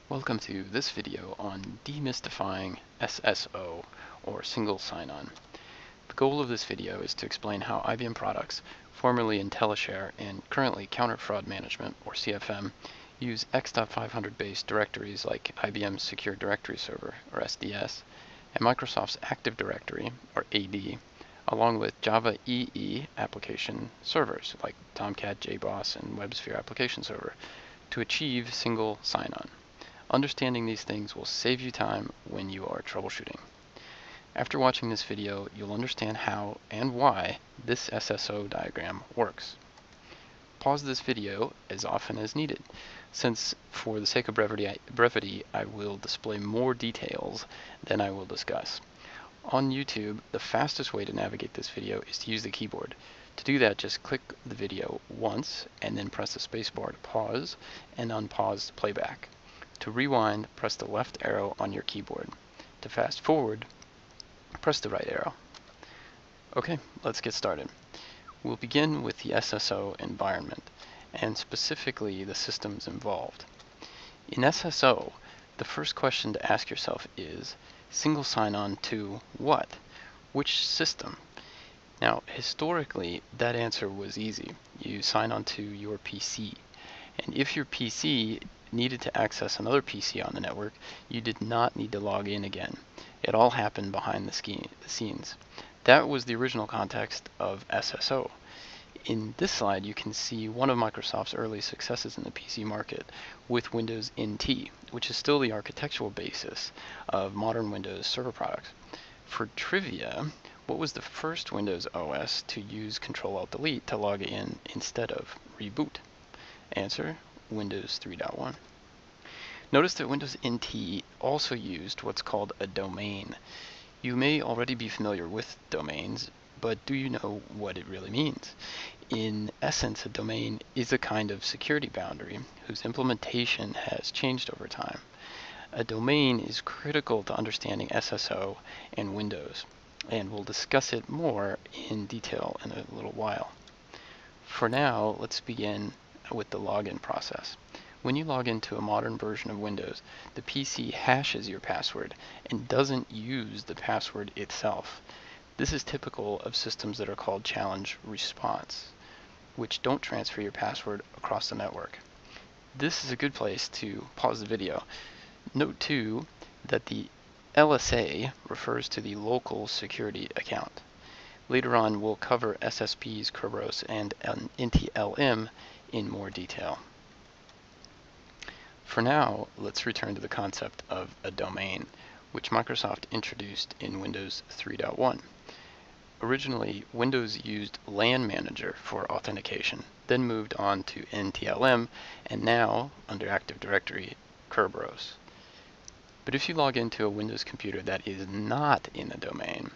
Welcome to this video on demystifying SSO, or single sign-on. The goal of this video is to explain how IBM products, formerly IntelliShare and currently Counter Fraud Management, or CFM, use X.500 based directories like IBM's Secure Directory Server, or SDS, and Microsoft's Active Directory, or AD, along with Java EE application servers like Tomcat, JBoss, and WebSphere Application Server, to achieve single sign-on. Understanding these things will save you time when you are troubleshooting. After watching this video, you'll understand how and why this SSO diagram works. Pause this video as often as needed, since for the sake of brevity, I will display more details than I will discuss. On YouTube, the fastest way to navigate this video is to use the keyboard. To do that, just click the video once and then press the spacebar to pause and unpause playback. To rewind, press the left arrow on your keyboard. To fast forward, press the right arrow. Okay, let's get started. We'll begin with the SSO environment, and specifically the systems involved. In SSO, the first question to ask yourself is, single sign-on to what? Which system? Now, historically, that answer was easy. You sign on to your PC. And if your PC needed to access another PC on the network, you did not need to log in again. It all happened behind the scenes. That was the original context of SSO. In this slide, you can see one of Microsoft's early successes in the PC market with Windows NT, which is still the architectural basis of modern Windows server products. For trivia, what was the first Windows OS to use Control-Alt-Delete to log in instead of reboot? Answer: Windows 3.1. Notice that Windows NT also used what's called a domain. You may already be familiar with domains, but do you know what it really means? In essence, a domain is a kind of security boundary whose implementation has changed over time. A domain is critical to understanding SSO and Windows, and we'll discuss it more in detail in a little while. For now, let's begin with the login process. When you log into a modern version of Windows, the PC hashes your password and doesn't use the password itself. This is typical of systems that are called challenge response, which don't transfer your password across the network. This is a good place to pause the video. Note too that the LSA refers to the local security account. Later on, we'll cover SSPs, Kerberos, and NTLM in more detail. For now, let's return to the concept of a domain, which Microsoft introduced in Windows 3.1. Originally, Windows used LAN Manager for authentication, then moved on to NTLM, and now, under Active Directory, Kerberos. But if you log into a Windows computer that is not in a domain,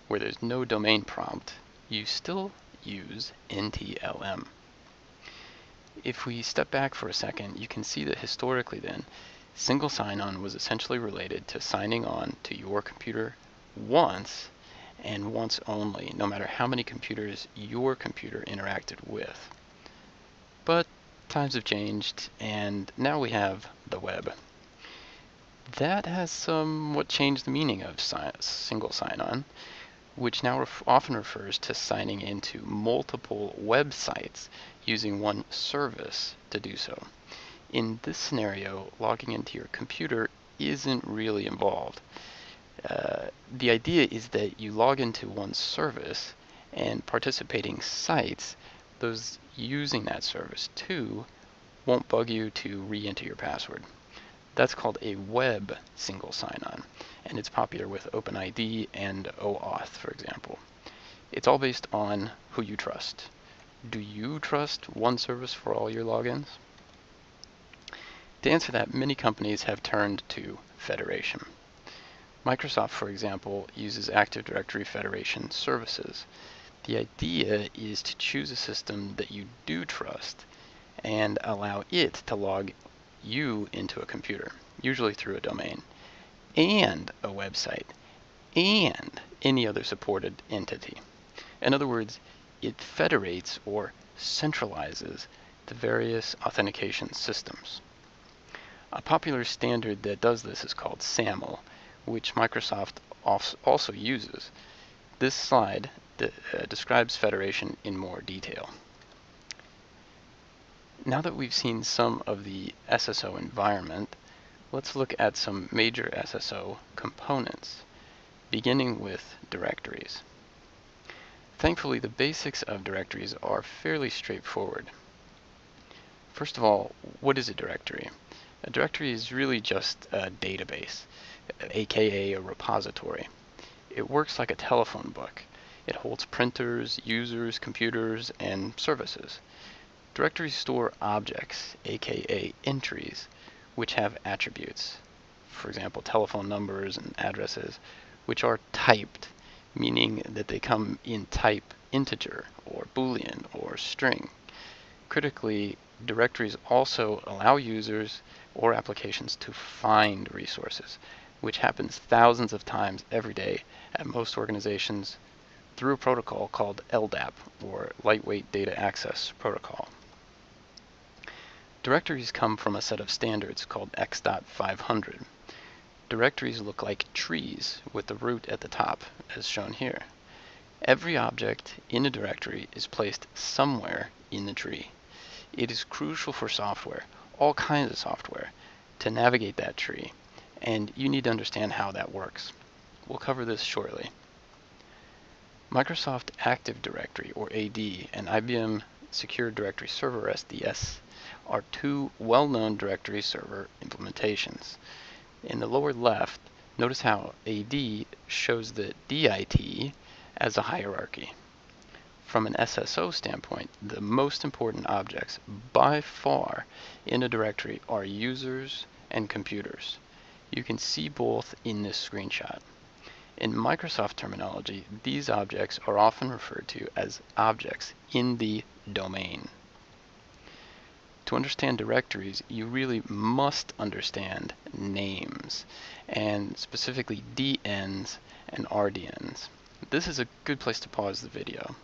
where there's no domain prompt, you still use NTLM. If we step back for a second, you can see that historically then, single sign-on was essentially related to signing on to your computer once and once only, no matter how many computers your computer interacted with. But times have changed, and now we have the web. That has somewhat changed the meaning of single sign-on, which now often refers to signing into multiple websites using one service to do so. In this scenario, logging into your computer isn't really involved. The idea is that you log into one service, and participating sites, those using that service too, won't bug you to re-enter your password. That's called a web single sign-on, and it's popular with OpenID and OAuth, for example. It's all based on who you trust. Do you trust one service for all your logins? To answer that, many companies have turned to federation. Microsoft, for example, uses Active Directory Federation services. The idea is to choose a system that you do trust and allow it to log you into a computer, usually through a domain, and a website, and any other supported entity. In other words, it federates or centralizes the various authentication systems. A popular standard that does this is called SAML, which Microsoft also uses. This slide describes federation in more detail. Now that we've seen some of the SSO environment, let's look at some major SSO components, beginning with directories. Thankfully, the basics of directories are fairly straightforward. First of all, what is a directory? A directory is really just a database, aka a repository. It works like a telephone book. It holds printers, users, computers, and services. Directories store objects, aka entries, which have attributes. For example, telephone numbers and addresses, which are typed, meaning that they come in type integer or Boolean or string. Critically, directories also allow users or applications to find resources, which happens thousands of times every day at most organizations through a protocol called LDAP, or Lightweight Data Access Protocol. Directories come from a set of standards called X.500. Directories look like trees with the root at the top, as shown here. Every object in a directory is placed somewhere in the tree. It is crucial for software, all kinds of software, to navigate that tree, and you need to understand how that works. We'll cover this shortly. Microsoft Active Directory, or AD, and IBM Secure Directory Server, SDS, are two well-known directory server implementations. In the lower left, notice how AD shows the DIT as a hierarchy. From an SSO standpoint, the most important objects by far in a directory are users and computers. You can see both in this screenshot. In Microsoft terminology, these objects are often referred to as objects in the domain. To understand directories, you really must understand names, and specifically DNs and RDNs. This is a good place to pause the video.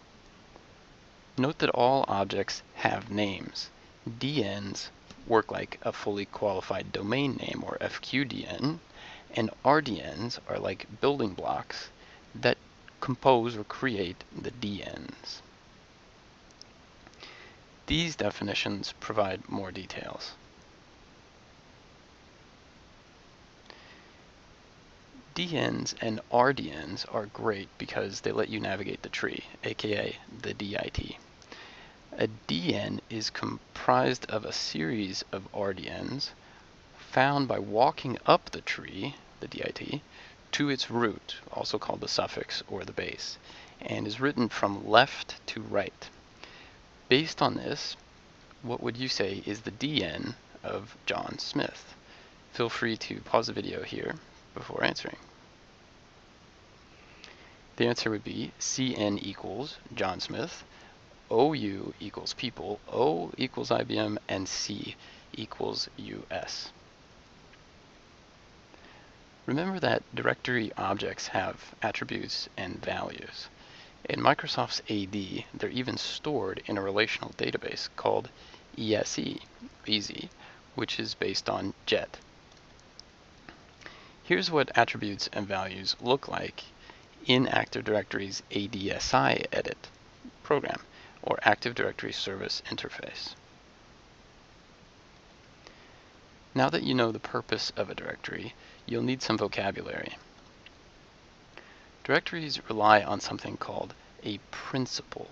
Note that all objects have names. DNs work like a fully qualified domain name, or FQDN, and RDNs are like building blocks that compose or create the DNs. These definitions provide more details. DNs and RDNs are great because they let you navigate the tree, aka the DIT. A DN is comprised of a series of RDNs found by walking up the tree, the DIT, to its root, also called the suffix or the base, and is written from left to right. Based on this, what would you say is the DN of John Smith? Feel free to pause the video here before answering. The answer would be CN equals John Smith, OU equals people, O equals IBM, and C equals US. Remember that directory objects have attributes and values. In Microsoft's AD, they're even stored in a relational database called ESE, which is based on JET. Here's what attributes and values look like in Active Directory's ADSI edit program, or Active Directory Service Interface. Now that you know the purpose of a directory, you'll need some vocabulary. Directories rely on something called a principal.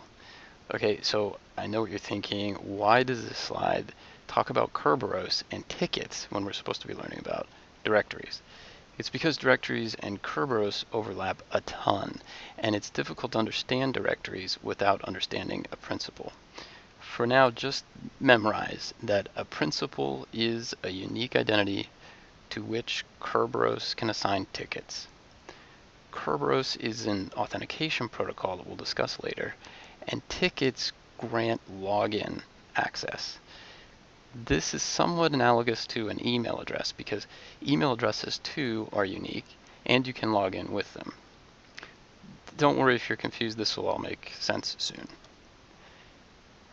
Okay, so I know what you're thinking. Why does this slide talk about Kerberos and tickets when we're supposed to be learning about directories? It's because directories and Kerberos overlap a ton, and it's difficult to understand directories without understanding a principal. For now, just memorize that a principal is a unique identity to which Kerberos can assign tickets. Kerberos is an authentication protocol that we'll discuss later, and tickets grant login access. This is somewhat analogous to an email address because email addresses too are unique and you can log in with them. Don't worry if you're confused, this will all make sense soon.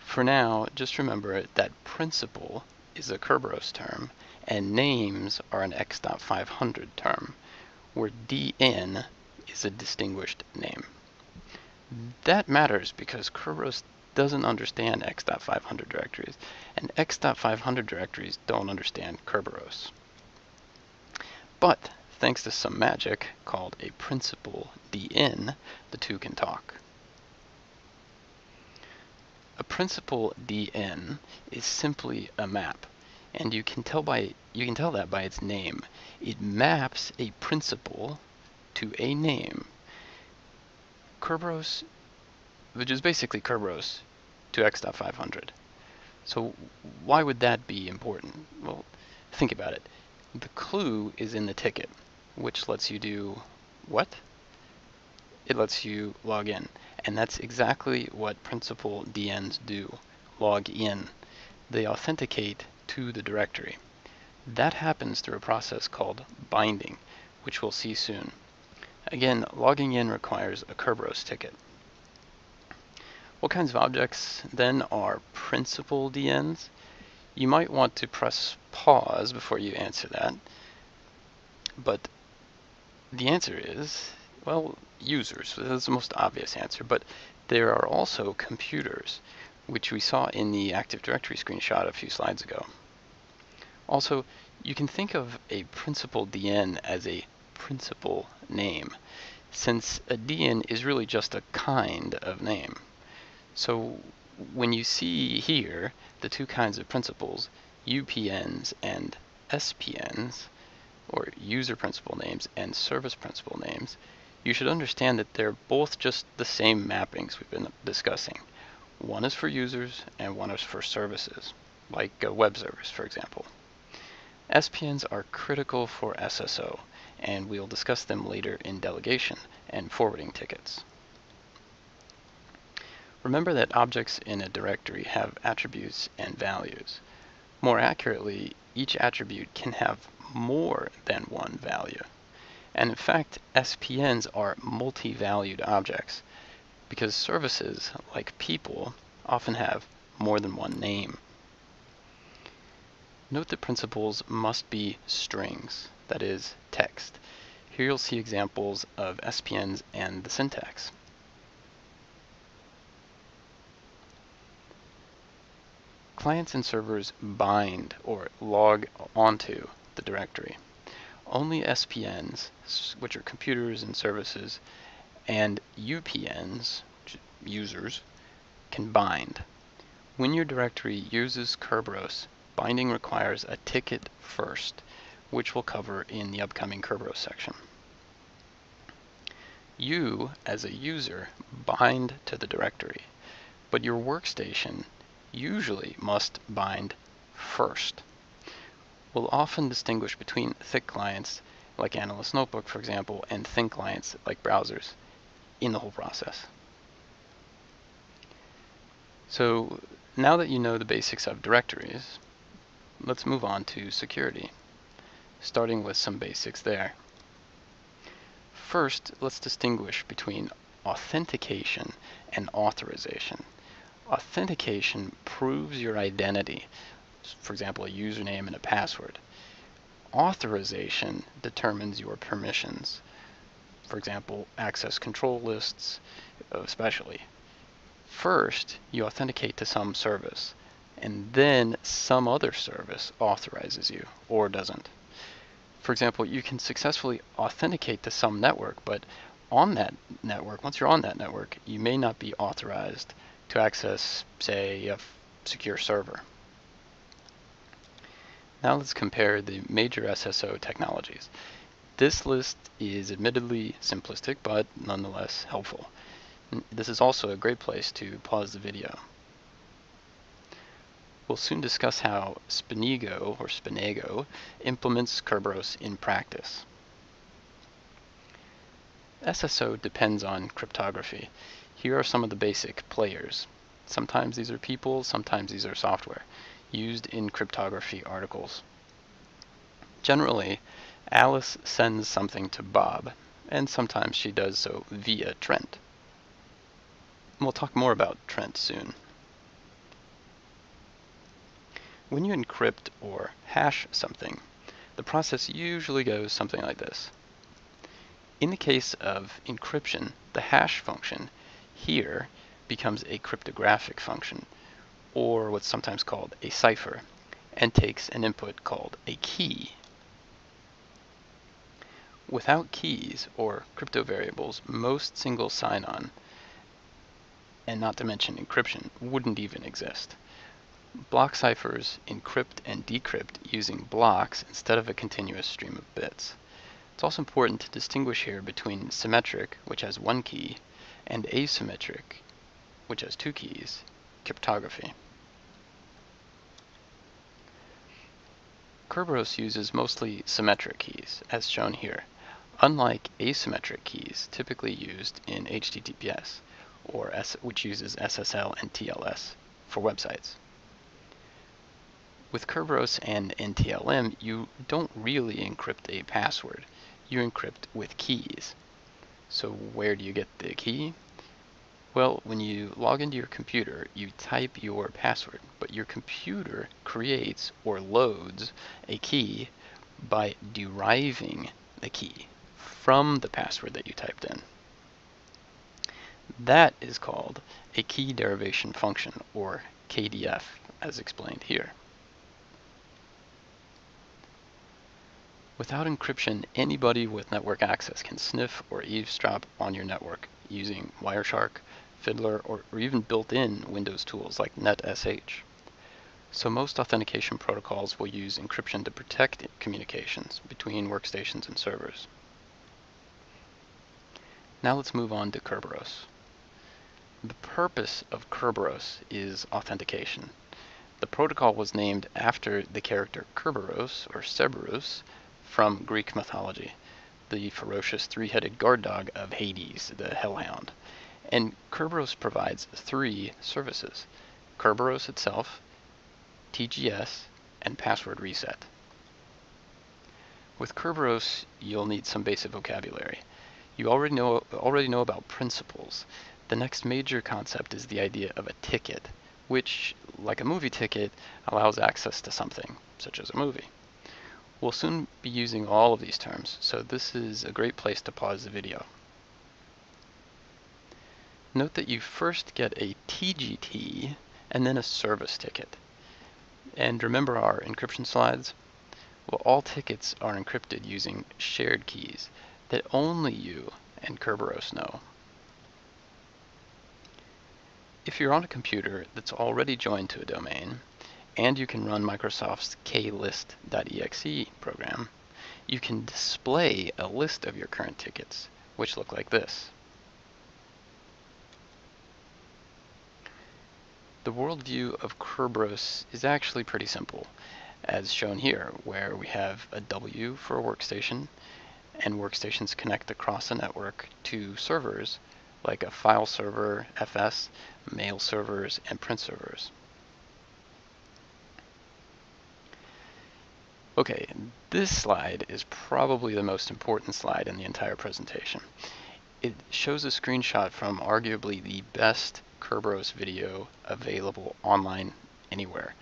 For now, just remember that principal is a Kerberos term and names are an x.500 term, where DN is a distinguished name. That matters because Kerberos doesn't understand x.500 directories, and x.500 directories don't understand Kerberos. But thanks to some magic called a principal DN, the two can talk. A principal DN is simply a map, and you can tell that by its name. It maps a principal to a name. Kerberos, which is basically Kerberos, to x.500. So why would that be important? Well, think about it. The clue is in the ticket, which lets you do what? It lets you log in. And that's exactly what principal DNs do, log in. They authenticate to the directory. That happens through a process called binding, which we'll see soon. Again, logging in requires a Kerberos ticket. What kinds of objects then are principal DNs? You might want to press pause before you answer that, but the answer is, well, users. That's the most obvious answer, but there are also computers, which we saw in the Active Directory screenshot a few slides ago. Also, you can think of a principal DN as a principal name, since a DN is really just a kind of name. So when you see here the two kinds of principals, UPNs and SPNs, or user principal names and service principal names, you should understand that they're both just the same mappings we've been discussing. One is for users and one is for services, like a web service, for example. SPNs are critical for SSO, and we'll discuss them later in delegation and forwarding tickets. Remember that objects in a directory have attributes and values. More accurately, each attribute can have more than one value. And in fact, SPNs are multi-valued objects, because services, like people, often have more than one name. Note that principals must be strings, that is, text. Here you'll see examples of SPNs and the syntax. Clients and servers bind or log onto the directory. Only SPNs, which are computers and services, and UPNs, users, can bind. When your directory uses Kerberos, binding requires a ticket first, which we'll cover in the upcoming Kerberos section. You, as a user, bind to the directory, but your workstation usually must bind first. We'll often distinguish between thick clients, like Analyst Notebook, for example, and thin clients, like browsers, in the whole process. So now that you know the basics of directories, let's move on to security, starting with some basics there. First, let's distinguish between authentication and authorization. Authentication proves your identity, for example, a username and a password. Authorization determines your permissions, for example, access control lists, especially. First, you authenticate to some service, and then some other service authorizes you, or doesn't. For example, you can successfully authenticate to some network, but on that network, once you're on that network, you may not be authorized to access, say, a secure server. Now let's compare the major SSO technologies. This list is admittedly simplistic, but nonetheless helpful. This is also a great place to pause the video. We'll soon discuss how Spinego implements Kerberos in practice. SSO depends on cryptography. Here are some of the basic players. Sometimes these are people, sometimes these are software, used in cryptography articles. Generally, Alice sends something to Bob, and sometimes she does so via Trent. We'll talk more about Trent soon. When you encrypt or hash something, the process usually goes something like this. In the case of encryption, the hash function here becomes a cryptographic function, or what's sometimes called a cipher, and takes an input called a key. Without keys or crypto variables, most single sign-on, and not to mention encryption, wouldn't even exist. Block ciphers encrypt and decrypt using blocks instead of a continuous stream of bits. It's also important to distinguish here between symmetric, which has one key, and asymmetric, which has two keys, cryptography. Kerberos uses mostly symmetric keys, as shown here, unlike asymmetric keys typically used in HTTPS, which uses SSL and TLS for websites. With Kerberos and NTLM, you don't really encrypt a password. You encrypt with keys. So where do you get the key? Well, when you log into your computer, you type your password, but your computer creates or loads a key by deriving the key from the password that you typed in. That is called a key derivation function, or KDF, as explained here. Without encryption, anybody with network access can sniff or eavesdrop on your network using Wireshark, Fiddler, or even built-in Windows tools like NetSH. So most authentication protocols will use encryption to protect communications between workstations and servers. Now let's move on to Kerberos. The purpose of Kerberos is authentication. The protocol was named after the character Kerberos, or Cerberus, from Greek mythology, the ferocious three-headed guard dog of Hades, the Hellhound. And Kerberos provides three services: Kerberos itself, TGS, and password reset. With Kerberos, you'll need some basic vocabulary. You already know about principles. The next major concept is the idea of a ticket, which, like a movie ticket, allows access to something, such as a movie. We'll soon be using all of these terms, so this is a great place to pause the video. Note that you first get a TGT and then a service ticket. And remember our encryption slides? Well, all tickets are encrypted using shared keys that only you and Kerberos know. If you're on a computer that's already joined to a domain, and you can run Microsoft's klist.exe program, you can display a list of your current tickets, which look like this. The worldview of Kerberos is actually pretty simple, as shown here, where we have a W for a workstation, and workstations connect across a network to servers like a file server, FS, mail servers, and print servers. Okay, this slide is probably the most important slide in the entire presentation. It shows a screenshot from arguably the best Kerberos video available online anywhere.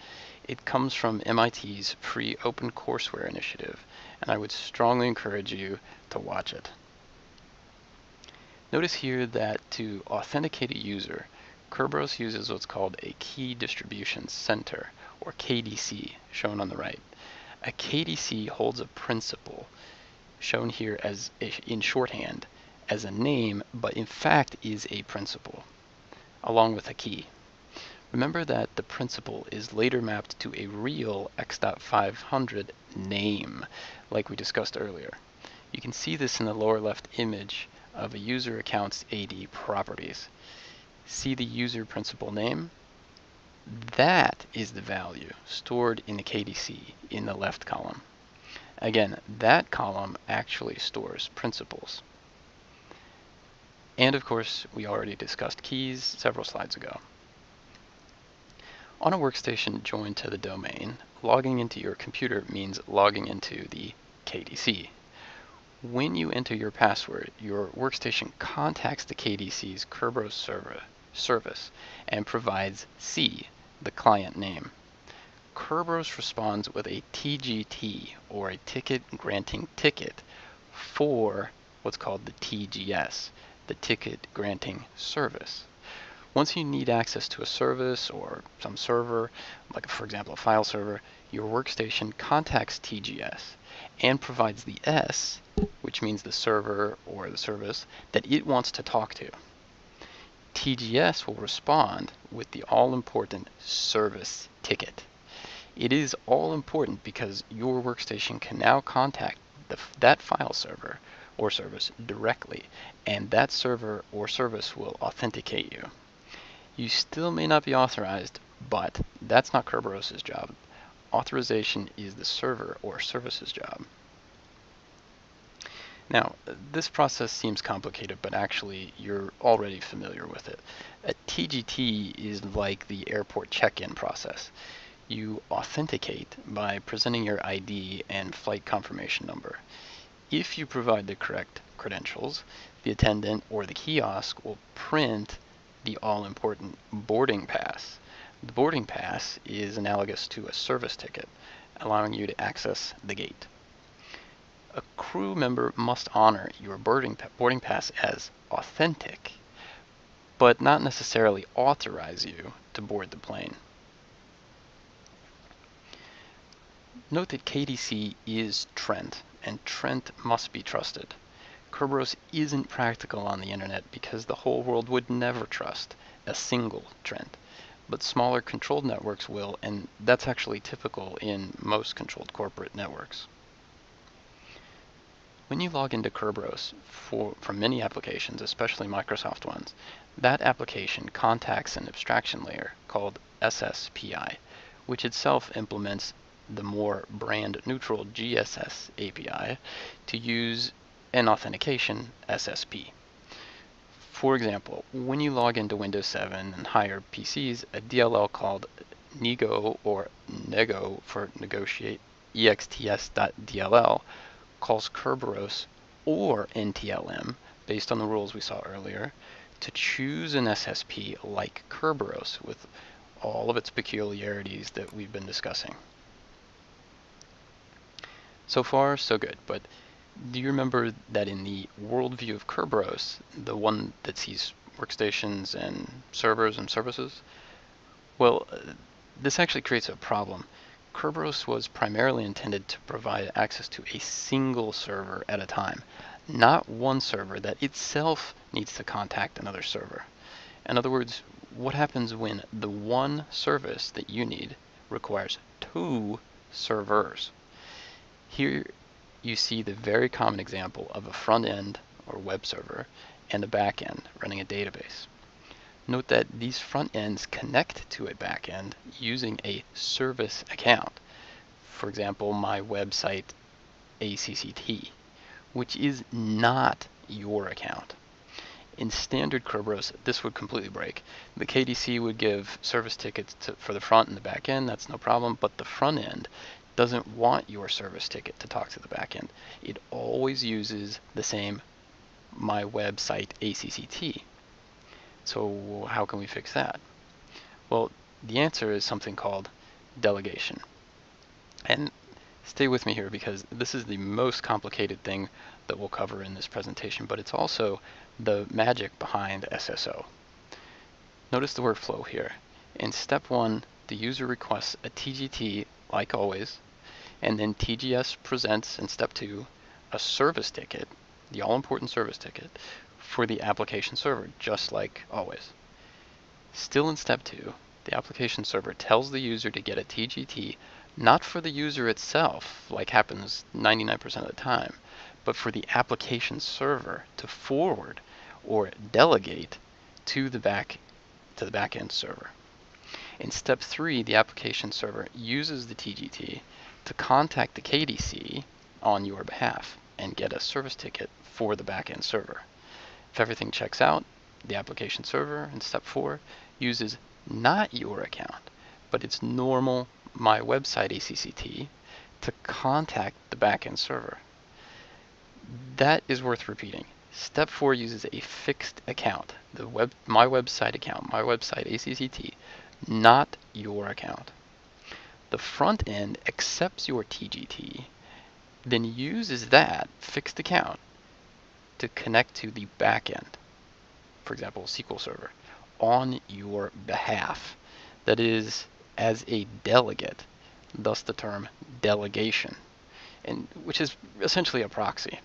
It comes from MIT's free open courseware initiative, and I would strongly encourage you to watch it. Notice here that to authenticate a user, Kerberos uses what's called a Key Distribution Center, or KDC, shown on the right. A KDC holds a principal, shown here as in shorthand as a name, but in fact is a principal, along with a key. Remember that the principal is later mapped to a real X.500 name, like we discussed earlier. You can see this in the lower left image of a user account's AD properties. See the user principal name? That is the value stored in the KDC in the left column. Again, that column actually stores principals. And of course, we already discussed keys several slides ago. On a workstation joined to the domain, logging into your computer means logging into the KDC. When you enter your password, your workstation contacts the KDC's Kerberos service and provides C, the client name. Kerberos responds with a TGT, or a ticket granting ticket, for what's called the TGS, the ticket granting service. Once you need access to a service or some server, like for example a file server, your workstation contacts TGS and provides the S, which means the server or the service that it wants to talk to. TGS will respond with the all-important service ticket. It is all important because your workstation can now contact that file server or service directly, and that server or service will authenticate you. You still may not be authorized, but that's not Kerberos' job. Authorization is the server or service's job. Now, this process seems complicated, but actually you're already familiar with it. A TGT is like the airport check-in process. You authenticate by presenting your ID and flight confirmation number. If you provide the correct credentials, the attendant or the kiosk will print the all-important boarding pass. The boarding pass is analogous to a service ticket, allowing you to access the gate. A crew member must honor your boarding pass as authentic, but not necessarily authorize you to board the plane. Note that KDC is Trent, and Trent must be trusted. Kerberos isn't practical on the internet because the whole world would never trust a single Trent, but smaller controlled networks will, and that's actually typical in most controlled corporate networks. When you log into Kerberos from many applications, especially Microsoft ones, that application contacts an abstraction layer called SSPI, which itself implements the more brand-neutral GSS API to use an authentication SSP. For example, when you log into Windows 7 and higher PCs, a DLL called Nego or Nego for negotiate exts.dll calls Kerberos or NTLM, based on the rules we saw earlier, to choose an SSP like Kerberos with all of its peculiarities that we've been discussing. So far, so good, but do you remember that in the worldview of Kerberos, the one that sees workstations and servers and services? Well, this actually creates a problem. Kerberos was primarily intended to provide access to a single server at a time, not one server that itself needs to contact another server. In other words, what happens when the one service that you need requires two servers? Here you see the very common example of a front end or web server and a back end running a database. Note that these front ends connect to a back end using a service account. For example, my website ACCT, which is not your account. In standard Kerberos, this would completely break. The KDC would give service tickets for the front and the back end, that's no problem, but the front end doesn't want your service ticket to talk to the back end. It always uses the same my website ACCT. So how can we fix that? Well, the answer is something called delegation. And stay with me here because this is the most complicated thing that we'll cover in this presentation, but it's also the magic behind SSO. Notice the workflow here. In step 1, the user requests a TGT like always, and then TGS presents in step 2 a service ticket, the all-important service ticket, for the application server, just like always. Still in step 2, the application server tells the user to get a TGT not for the user itself, like happens 99% of the time, but for the application server to forward or delegate to the back-end server. In step 3, the application server uses the TGT to contact the KDC on your behalf and get a service ticket for the back-end server. If everything checks out, the application server in step 4 uses not your account, but its normal my website ACCT to contact the back-end server. That is worth repeating. Step 4 uses a fixed account, the my website account, my website ACCT, not your account. The front end accepts your TGT, then uses that fixed account to connect to the back end, for example, SQL Server, on your behalf. That is, as a delegate, thus the term delegation, and which is essentially a proxy.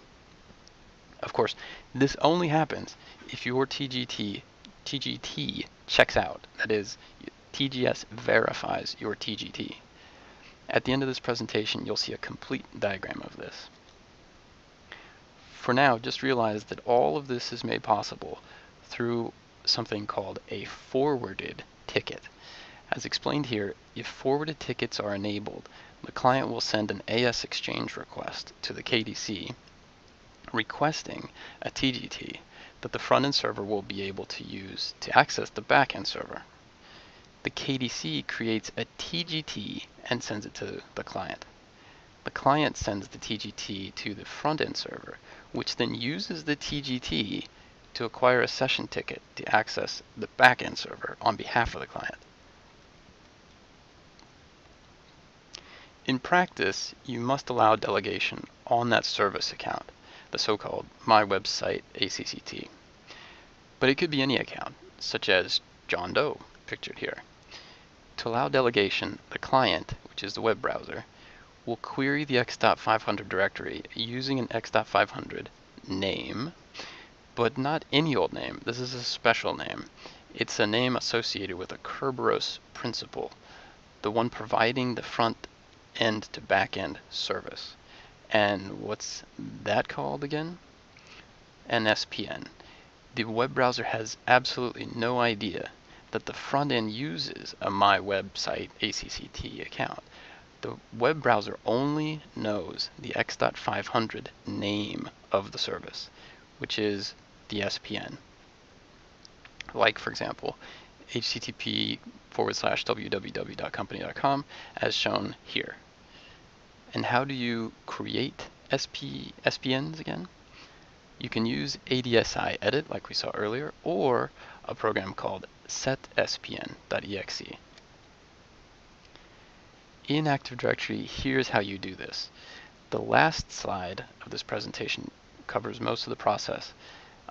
Of course, this only happens if your TGT checks out. That is, TGS verifies your TGT. At the end of this presentation, you'll see a complete diagram of this. For now, just realize that all of this is made possible through something called a forwarded ticket. As explained here, if forwarded tickets are enabled, the client will send an AS exchange request to the KDC requesting a TGT that the front-end server will be able to use to access the back-end server. The KDC creates a TGT and sends it to the client. The client sends the TGT to the front-end server, which then uses the TGT to acquire a session ticket to access the back-end server on behalf of the client. In practice, you must allow delegation on that service account, the so-called My Website ACCT. But it could be any account, such as John Doe, pictured here. To allow delegation, the client, which is the web browser, will query the x.500 directory using an x.500 name, but not any old name. This is a special name. It's a name associated with a Kerberos principle, the one providing the front end to back end service. And what's that called again? An SPN. The web browser has absolutely no idea that the front end uses a My Website ACCT account. The web browser only knows the x.500 name of the service, which is the SPN. Like, for example, http://www.company.com as shown here. And how do you create SPNs again? You can use ADSI edit like we saw earlier, or a program called setspn.exe. In Active Directory, here's how you do this. The last slide of this presentation covers most of the process,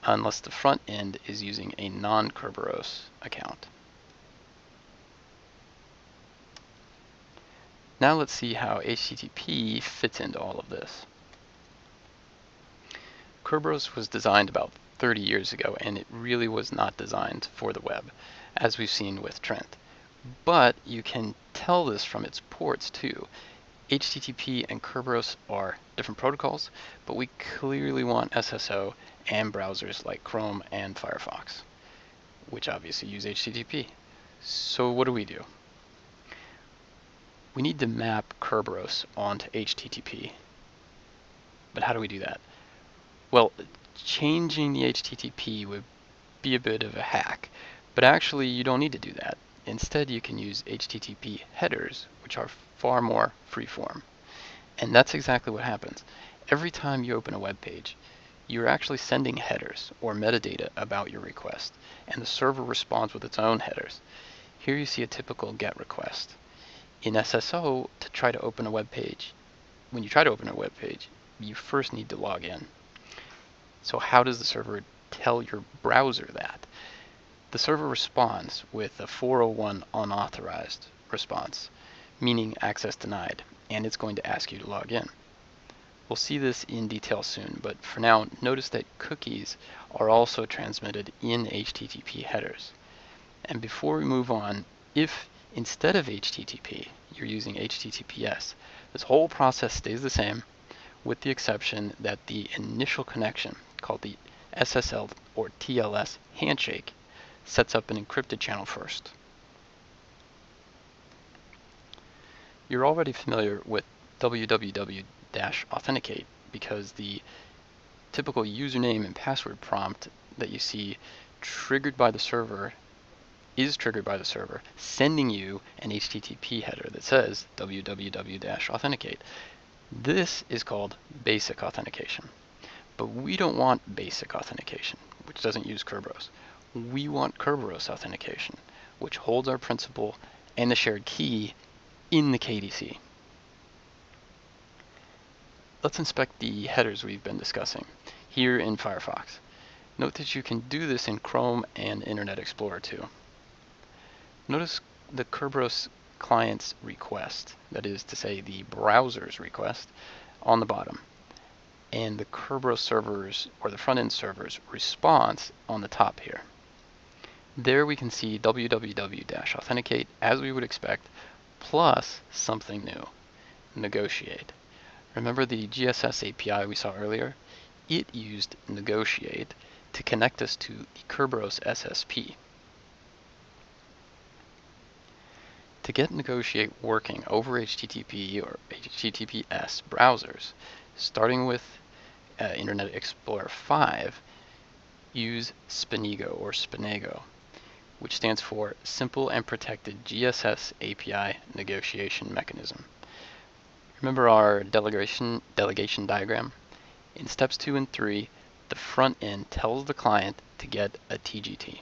unless the front end is using a non-Kerberos account. Now let's see how HTTP fits into all of this. Kerberos was designed about 30 years ago, and it really was not designed for the web, as we've seen with Trent. But you can tell this from its ports too. HTTP and Kerberos are different protocols, but we clearly want SSO and browsers like Chrome and Firefox, which obviously use HTTP. So what do? We need to map Kerberos onto HTTP. But how do we do that? Well, changing the HTTP would be a bit of a hack, but actually you don't need to do that. Instead, you can use HTTP headers, which are far more freeform. And that's exactly what happens. Every time you open a web page, you're actually sending headers or metadata about your request, and the server responds with its own headers. Here you see a typical GET request. In SSO, to try to open a web page, when you try to open a web page, you first need to log in. So how does the server tell your browser that? The server responds with a 401 unauthorized response, meaning access denied, and it's going to ask you to log in. We'll see this in detail soon, but for now, notice that cookies are also transmitted in HTTP headers. And before we move on, if instead of HTTP, you're using HTTPS, this whole process stays the same, with the exception that the initial connection, called the SSL or TLS handshake, sets up an encrypted channel first. You're already familiar with www-authenticate because the typical username and password prompt that you see is triggered by the server, sending you an HTTP header that says www-authenticate. This is called basic authentication. But we don't want basic authentication, which doesn't use Kerberos. We want Kerberos authentication, which holds our principal and the shared key in the KDC. Let's inspect the headers we've been discussing here in Firefox. Note that you can do this in Chrome and Internet Explorer too. Notice the Kerberos client's request, that is to say the browser's request, on the bottom, and the Kerberos server's or the front-end server's response on the top here. There we can see www-authenticate as we would expect, plus something new, negotiate. Remember the GSS API we saw earlier? It used negotiate to connect us to the Kerberos SSP. To get negotiate working over HTTP or HTTPS browsers, starting with Internet Explorer 5, use Spinego or Spinego, which stands for Simple and Protected GSS API Negotiation Mechanism. Remember our delegation diagram? In steps 2 and 3, the front end tells the client to get a TGT.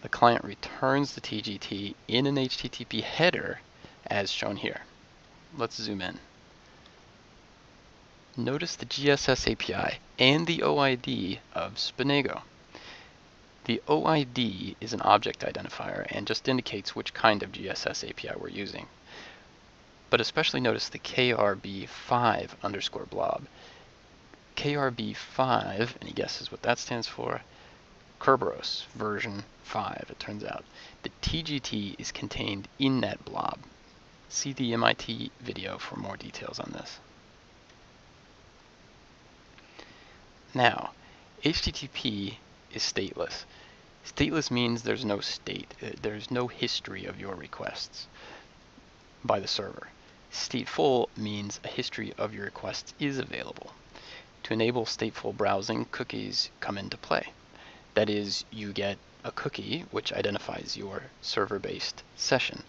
The client returns the TGT in an HTTP header as shown here. Let's zoom in. Notice the GSS API and the OID of Spinego. The OID is an object identifier and just indicates which kind of GSS API we're using. But especially notice the KRB5_blob. KRB5, any guesses what that stands for? Kerberos version 5, it turns out. The TGT is contained in that blob. See the MIT video for more details on this. Now, HTTP is stateless. Stateless means there's no state, there's no history of your requests by the server. Stateful means a history of your requests is available. To enable stateful browsing, cookies come into play. That is, you get a cookie which identifies your server-based session.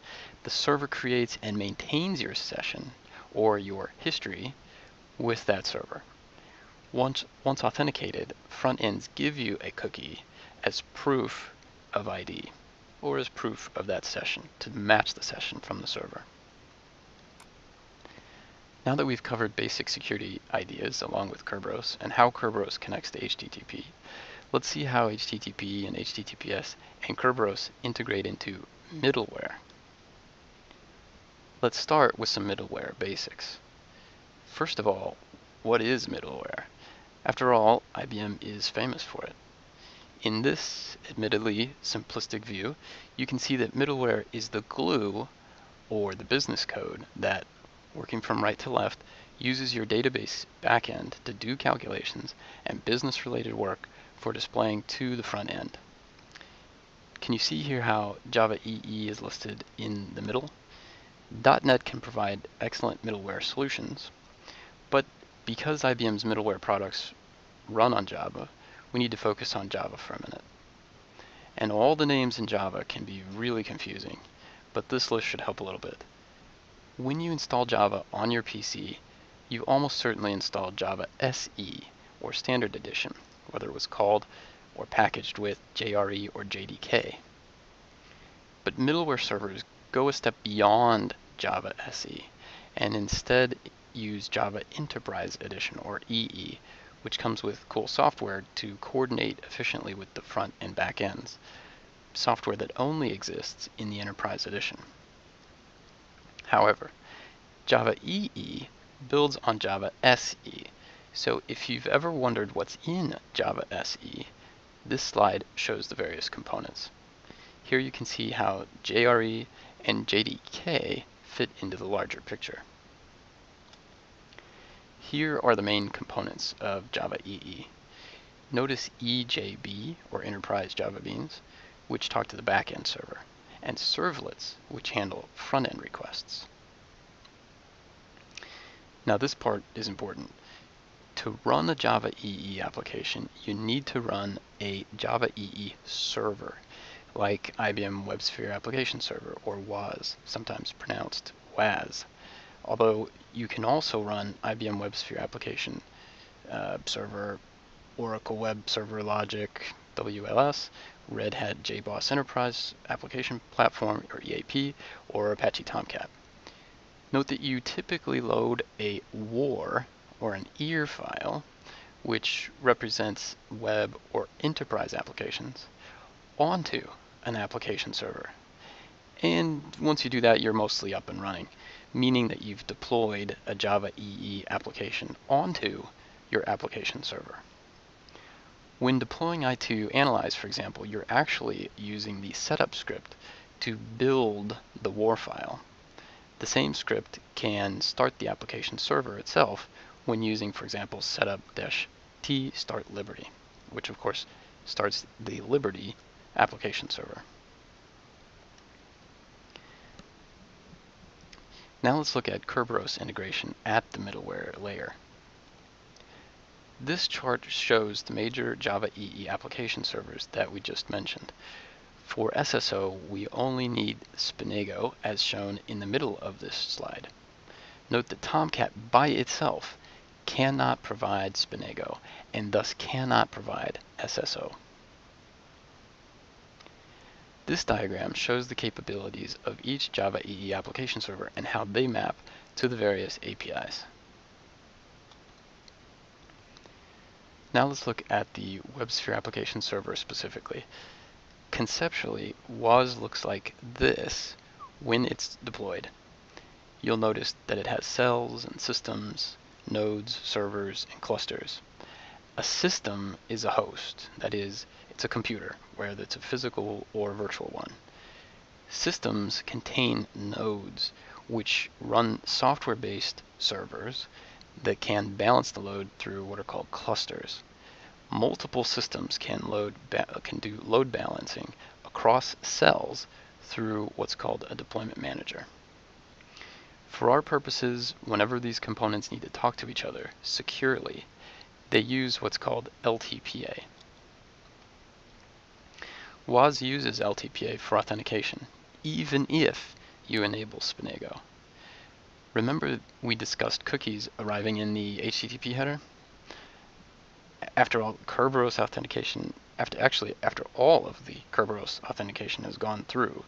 The server creates and maintains your session or your history with that server. Once authenticated, front ends give you a cookie as proof of ID or as proof of that session to match the session from the server. Now that we've covered basic security ideas along with Kerberos and how Kerberos connects to HTTP, let's see how HTTP and HTTPS and Kerberos integrate into middleware. Let's start with some middleware basics. First of all, what is middleware? After all, IBM is famous for it. In this admittedly simplistic view, you can see that middleware is the glue or the business code that, working from right to left, uses your database backend to do calculations and business-related work for displaying to the front end. Can you see here how Java EE is listed in the middle? .NET can provide excellent middleware solutions, but because IBM's middleware products run on Java, we need to focus on Java for a minute. And all the names in Java can be really confusing, but this list should help a little bit. When you install Java on your PC, you almost certainly installed Java SE, or Standard Edition, whether it was called or packaged with JRE or JDK. But middleware servers go a step beyond Java SE, and instead use Java Enterprise Edition, or EE, which comes with cool software to coordinate efficiently with the front and back ends, software that only exists in the Enterprise Edition. However, Java EE builds on Java SE, so if you've ever wondered what's in Java SE, this slide shows the various components. Here you can see how JRE and JDK fit into the larger picture. Here are the main components of Java EE. Notice EJB, or Enterprise Java Beans, which talk to the backend server, and servlets, which handle front-end requests. Now this part is important. To run a Java EE application, you need to run a Java EE server, like IBM WebSphere Application Server, or WAS, sometimes pronounced WAS. Although you can also run IBM WebSphere Application Server, Oracle Web Server Logic, WLS, Red Hat JBoss Enterprise Application Platform, or EAP, or Apache Tomcat. Note that you typically load a WAR, or an EAR file, which represents web or enterprise applications, onto an application server. And once you do that, you're mostly up and running, meaning that you've deployed a Java EE application onto your application server. When deploying I2 Analyze, for example, you're actually using the setup script to build the WAR file. The same script can start the application server itself when using, for example, setup-t start Liberty, which of course starts the Liberty application server. Now let's look at Kerberos integration at the middleware layer. This chart shows the major Java EE application servers that we just mentioned. For SSO, we only need Spinego, as shown in the middle of this slide. Note that Tomcat by itself cannot provide Spinego, and thus cannot provide SSO. This diagram shows the capabilities of each Java EE application server and how they map to the various APIs. Now let's look at the WebSphere application server specifically. Conceptually, WAS looks like this when it's deployed. You'll notice that it has cells and systems, nodes, servers, and clusters. A system is a host, that is, it's a computer, whether it's a physical or virtual one. Systems contain nodes, which run software-based servers that can balance the load through what are called clusters. Multiple systems can do load balancing across cells through what's called a deployment manager. For our purposes, whenever these components need to talk to each other securely, they use what's called LTPA. WAS uses LTPA for authentication, even if you enable Spinego. Remember we discussed cookies arriving in the HTTP header? After all, Kerberos authentication, after all of the Kerberos authentication has gone through,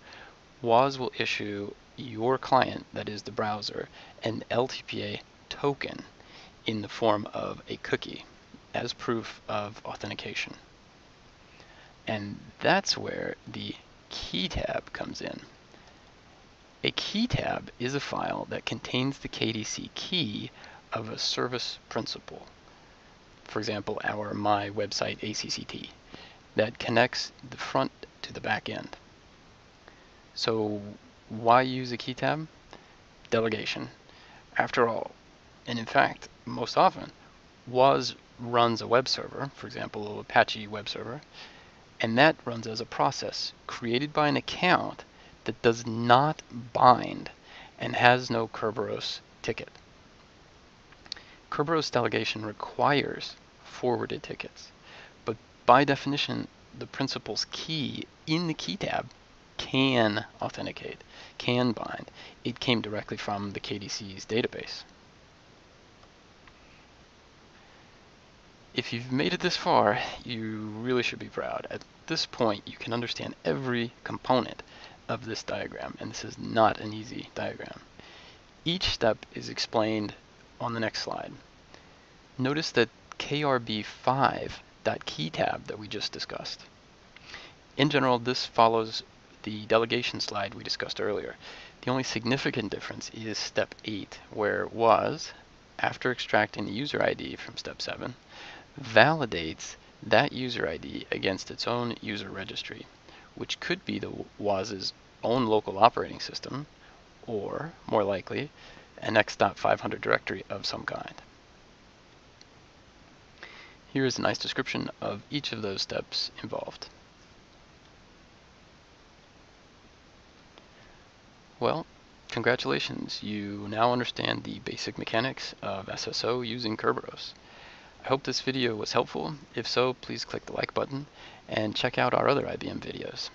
WAS will issue your client, that is the browser, an LTPA token in the form of a cookie as proof of authentication. And that's where the key tab comes in. A key tab is a file that contains the KDC key of a service principal. For example, our My Website ACCT that connects the front to the back end. So why use a key tab? Delegation. After all, and in fact, most often, WAS runs a web server, for example, Apache web server, and that runs as a process created by an account that does not bind and has no Kerberos ticket. Kerberos delegation requires forwarded tickets, but by definition, the principal's key in the key tab can authenticate, can bind. It came directly from the KDC's database. If you've made it this far, you really should be proud. At this point, you can understand every component of this diagram, and this is not an easy diagram. Each step is explained on the next slide. Notice that krb5.keytab that we just discussed. In general, this follows the delegation slide we discussed earlier. The only significant difference is step 8, where WAS, after extracting the user ID from step 7, validates that user ID against its own user registry, which could be the WAS's own local operating system, or, more likely, an x.500 directory of some kind. Here is a nice description of each of those steps involved. Well, congratulations, you now understand the basic mechanics of SSO using Kerberos. I hope this video was helpful. If so, please click the like button and check out our other IBM videos.